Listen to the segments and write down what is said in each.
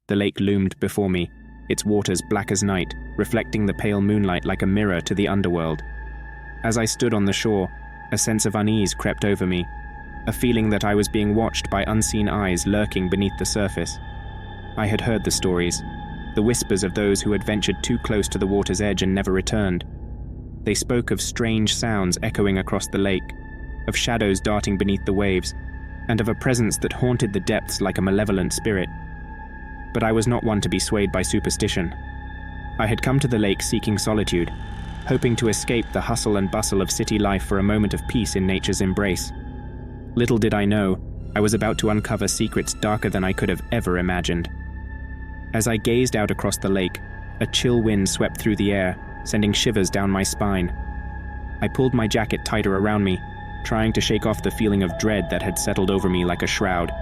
The lake loomed before me, its waters black as night, reflecting the pale moonlight like a mirror to the underworld. As I stood on the shore, a sense of unease crept over me, a feeling that I was being watched by unseen eyes lurking beneath the surface. I had heard the stories, the whispers of those who had ventured too close to the water's edge and never returned. They spoke of strange sounds echoing across the lake, of shadows darting beneath the waves, and of a presence that haunted the depths like a malevolent spirit. But I was not one to be swayed by superstition. I had come to the lake seeking solitude, hoping to escape the hustle and bustle of city life for a moment of peace in nature's embrace. Little did I know, I was about to uncover secrets darker than I could have ever imagined. As I gazed out across the lake, a chill wind swept through the air, sending shivers down my spine. I pulled my jacket tighter around me, trying to shake off the feeling of dread that had settled over me like a shroud.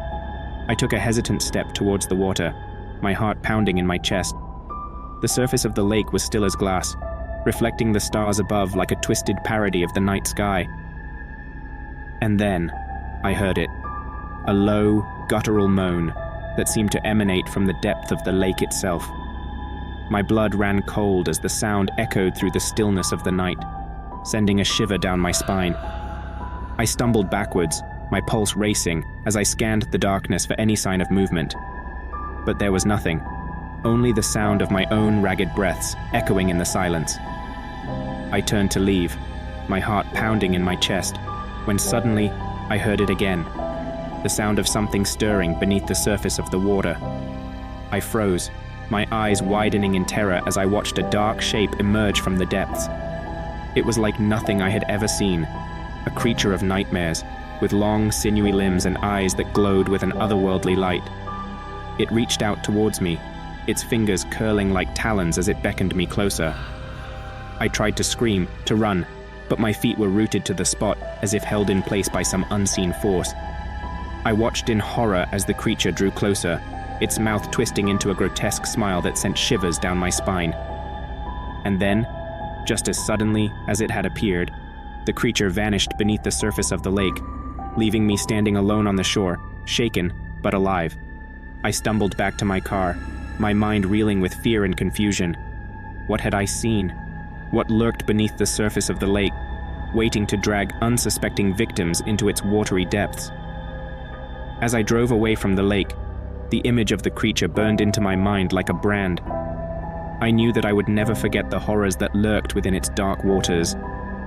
I took a hesitant step towards the water, my heart pounding in my chest. The surface of the lake was still as glass, reflecting the stars above like a twisted parody of the night sky. And then, I heard it, a low, guttural moan that seemed to emanate from the depth of the lake itself. My blood ran cold as the sound echoed through the stillness of the night, sending a shiver down my spine. I stumbled backwards, my pulse racing as I scanned the darkness for any sign of movement. But there was nothing, only the sound of my own ragged breaths echoing in the silence. I turned to leave, my heart pounding in my chest, when suddenly I heard it again, the sound of something stirring beneath the surface of the water. I froze, my eyes widening in terror as I watched a dark shape emerge from the depths. It was like nothing I had ever seen, a creature of nightmares, with long, sinewy limbs and eyes that glowed with an otherworldly light. It reached out towards me, its fingers curling like talons as it beckoned me closer. I tried to scream, to run, but my feet were rooted to the spot as if held in place by some unseen force. I watched in horror as the creature drew closer, its mouth twisting into a grotesque smile that sent shivers down my spine. And then, just as suddenly as it had appeared, the creature vanished beneath the surface of the lake, leaving me standing alone on the shore, shaken but alive. I stumbled back to my car, my mind reeling with fear and confusion. What had I seen? What lurked beneath the surface of the lake, waiting to drag unsuspecting victims into its watery depths? As I drove away from the lake, the image of the creature burned into my mind like a brand. I knew that I would never forget the horrors that lurked within its dark waters,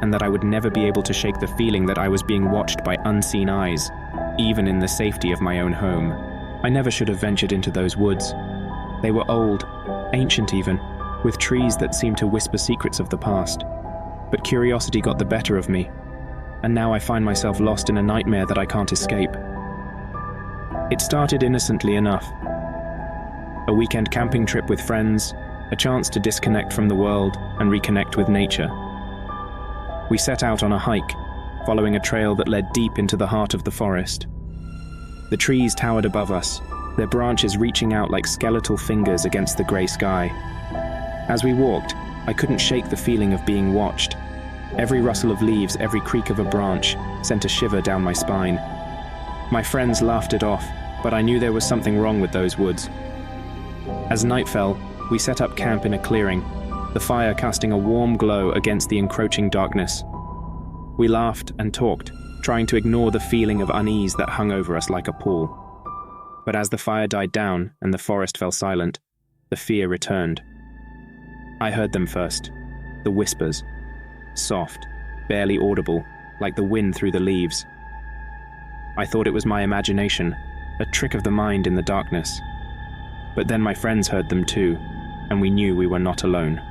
and that I would never be able to shake the feeling that I was being watched by unseen eyes, even in the safety of my own home. I never should have ventured into those woods. They were old, ancient even, with trees that seemed to whisper secrets of the past. But curiosity got the better of me, and now I find myself lost in a nightmare that I can't escape. It started innocently enough. A weekend camping trip with friends, a chance to disconnect from the world and reconnect with nature. We set out on a hike, following a trail that led deep into the heart of the forest. The trees towered above us, their branches reaching out like skeletal fingers against the grey sky. As we walked, I couldn't shake the feeling of being watched. Every rustle of leaves, every creak of a branch, sent a shiver down my spine. My friends laughed it off, but I knew there was something wrong with those woods. As night fell, we set up camp in a clearing, the fire casting a warm glow against the encroaching darkness. We laughed and talked, trying to ignore the feeling of unease that hung over us like a pall. But as the fire died down and the forest fell silent, the fear returned. I heard them first, the whispers, soft, barely audible, like the wind through the leaves. I thought it was my imagination, a trick of the mind in the darkness. But then my friends heard them too, and we knew we were not alone.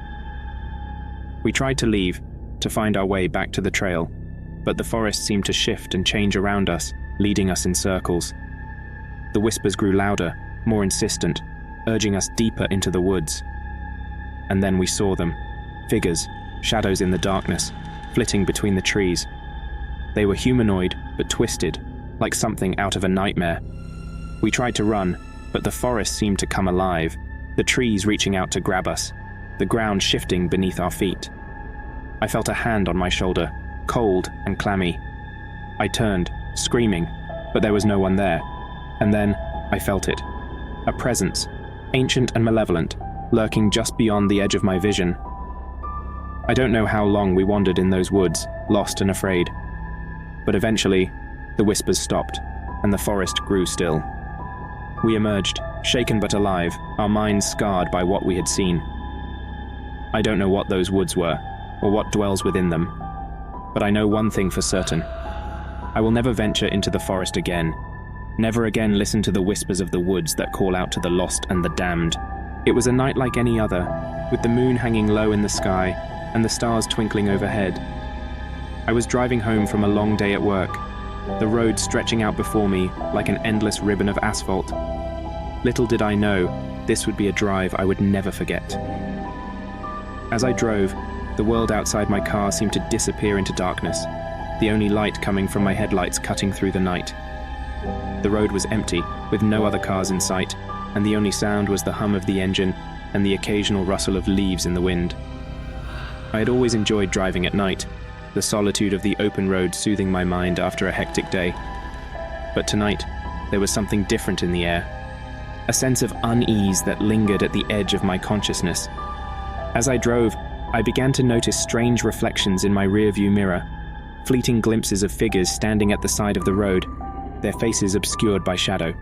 We tried to leave, to find our way back to the trail, but the forest seemed to shift and change around us, leading us in circles. The whispers grew louder, more insistent, urging us deeper into the woods. And then we saw them, figures, shadows in the darkness, flitting between the trees. They were humanoid, but twisted, like something out of a nightmare. We tried to run, but the forest seemed to come alive, the trees reaching out to grab us, the ground shifting beneath our feet. I felt a hand on my shoulder, cold and clammy. I turned, screaming, but there was no one there. And then I felt it, a presence, ancient and malevolent, lurking just beyond the edge of my vision. I don't know how long we wandered in those woods, lost and afraid. But eventually, the whispers stopped, and the forest grew still. We emerged, shaken but alive, our minds scarred by what we had seen. I don't know what those woods were, or what dwells within them, but I know one thing for certain. I will never venture into the forest again, never again listen to the whispers of the woods that call out to the lost and the damned. It was a night like any other, with the moon hanging low in the sky and the stars twinkling overhead. I was driving home from a long day at work, the road stretching out before me like an endless ribbon of asphalt. Little did I know, this would be a drive I would never forget. As I drove, the world outside my car seemed to disappear into darkness, the only light coming from my headlights cutting through the night. The road was empty, with no other cars in sight, and the only sound was the hum of the engine and the occasional rustle of leaves in the wind. I had always enjoyed driving at night, the solitude of the open road soothing my mind after a hectic day. But tonight, there was something different in the air, a sense of unease that lingered at the edge of my consciousness. As I drove, I began to notice strange reflections in my rearview mirror, fleeting glimpses of figures standing at the side of the road, their faces obscured by shadow.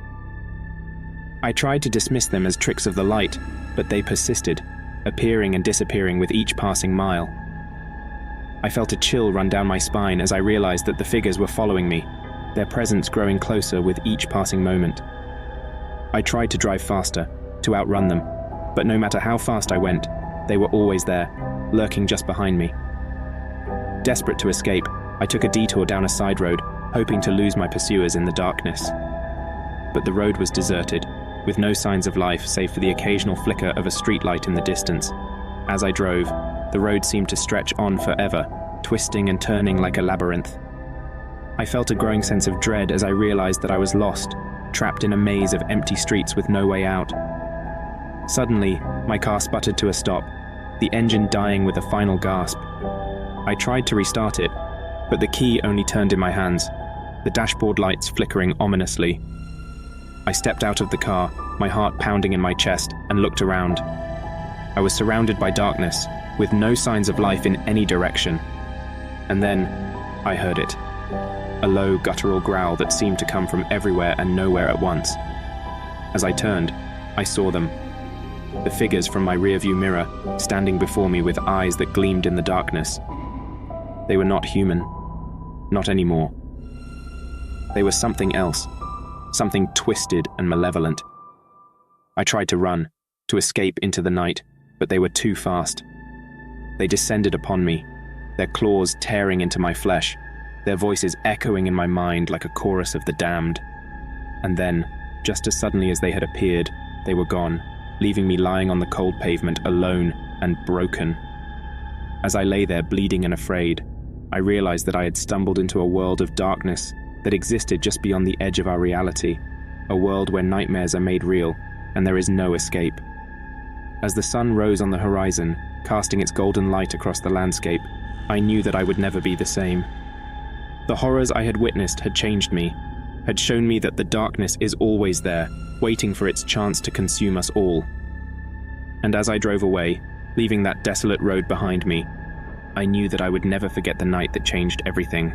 I tried to dismiss them as tricks of the light, but they persisted, appearing and disappearing with each passing mile. I felt a chill run down my spine as I realized that the figures were following me, their presence growing closer with each passing moment. I tried to drive faster, to outrun them, but no matter how fast I went, they were always there, lurking just behind me. Desperate to escape, I took a detour down a side road, hoping to lose my pursuers in the darkness. But the road was deserted, with no signs of life save for the occasional flicker of a streetlight in the distance. As I drove, the road seemed to stretch on forever, twisting and turning like a labyrinth. I felt a growing sense of dread as I realized that I was lost, trapped in a maze of empty streets with no way out. Suddenly, my car sputtered to a stop, the engine dying with a final gasp. I tried to restart it, but the key only turned in my hands, the dashboard lights flickering ominously. I stepped out of the car, my heart pounding in my chest, and looked around. I was surrounded by darkness, with no signs of life in any direction. And then, I heard it. A low, guttural growl that seemed to come from everywhere and nowhere at once. As I turned, I saw them. The figures from my rearview mirror, standing before me with eyes that gleamed in the darkness. They were not human. Not anymore. They were something else. Something twisted and malevolent. I tried to run, to escape into the night, but they were too fast. They descended upon me, their claws tearing into my flesh, their voices echoing in my mind like a chorus of the damned. And then, just as suddenly as they had appeared, they were gone, leaving me lying on the cold pavement alone and broken. As I lay there bleeding and afraid, I realized that I had stumbled into a world of darkness that existed just beyond the edge of our reality, a world where nightmares are made real and there is no escape. As the sun rose on the horizon, casting its golden light across the landscape, I knew that I would never be the same. The horrors I had witnessed had changed me, had shown me that the darkness is always there, waiting for its chance to consume us all. And as I drove away, leaving that desolate road behind me, I knew that I would never forget the night that changed everything.